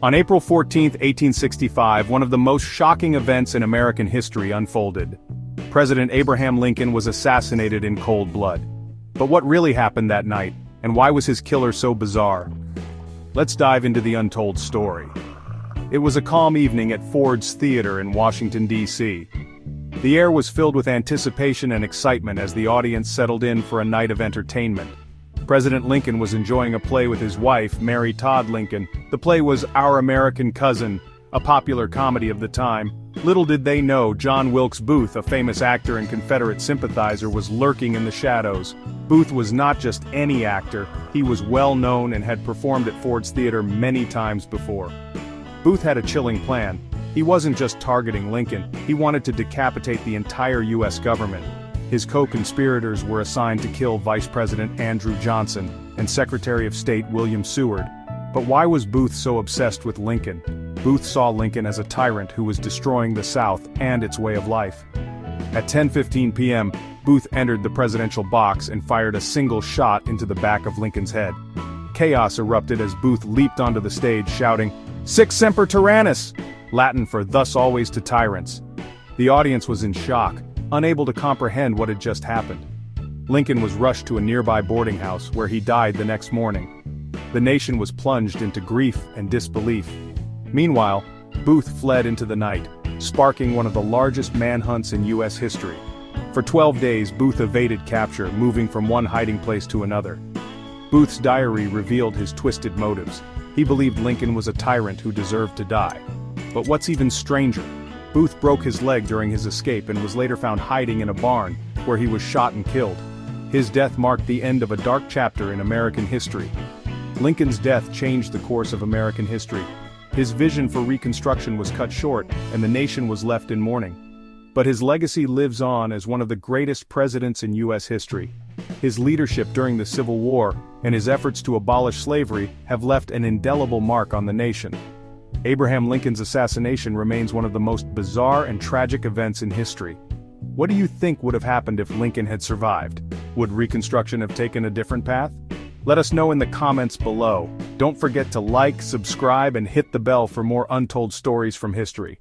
On April 14, 1865, one of the most shocking events in American history unfolded. President Abraham Lincoln was assassinated in cold blood. But what really happened that night, and why was his killer so bizarre? Let's dive into the untold story. It was a calm evening at Ford's Theater in Washington, D.C. The air was filled with anticipation and excitement as the audience settled in for a night of entertainment. President Lincoln was enjoying a play with his wife, Mary Todd Lincoln. The play was Our American Cousin, a popular comedy of the time. Little did they know, John Wilkes Booth, a famous actor and Confederate sympathizer, was lurking in the shadows. Booth was not just any actor, he was well known and had performed at Ford's Theater many times before. Booth had a chilling plan. He wasn't just targeting Lincoln, he wanted to decapitate the entire U.S. government. His co-conspirators were assigned to kill Vice President Andrew Johnson and Secretary of State William Seward. But why was Booth so obsessed with Lincoln? Booth saw Lincoln as a tyrant who was destroying the South and its way of life. At 10:15 p.m., Booth entered the presidential box and fired a single shot into the back of Lincoln's head. Chaos erupted as Booth leaped onto the stage shouting, "Sic semper tyrannis!" Latin for "thus always to tyrants." The audience was in shock, unable to comprehend what had just happened. Lincoln was rushed to a nearby boarding house where he died the next morning. The nation was plunged into grief and disbelief. Meanwhile, Booth fled into the night, sparking one of the largest manhunts in U.S. history. For 12 days, Booth evaded capture, moving from one hiding place to another. Booth's diary revealed his twisted motives. He believed Lincoln was a tyrant who deserved to die. But what's even stranger? Booth broke his leg during his escape and was later found hiding in a barn, where he was shot and killed. His death marked the end of a dark chapter in American history. Lincoln's death changed the course of American history. His vision for Reconstruction was cut short, and the nation was left in mourning. But his legacy lives on as one of the greatest presidents in U.S. history. His leadership during the Civil War and his efforts to abolish slavery have left an indelible mark on the nation. Abraham Lincoln's assassination remains one of the most bizarre and tragic events in history. What do you think would have happened if Lincoln had survived? Would Reconstruction have taken a different path? Let us know in the comments below. Don't forget to like, subscribe, and hit the bell for more untold stories from history.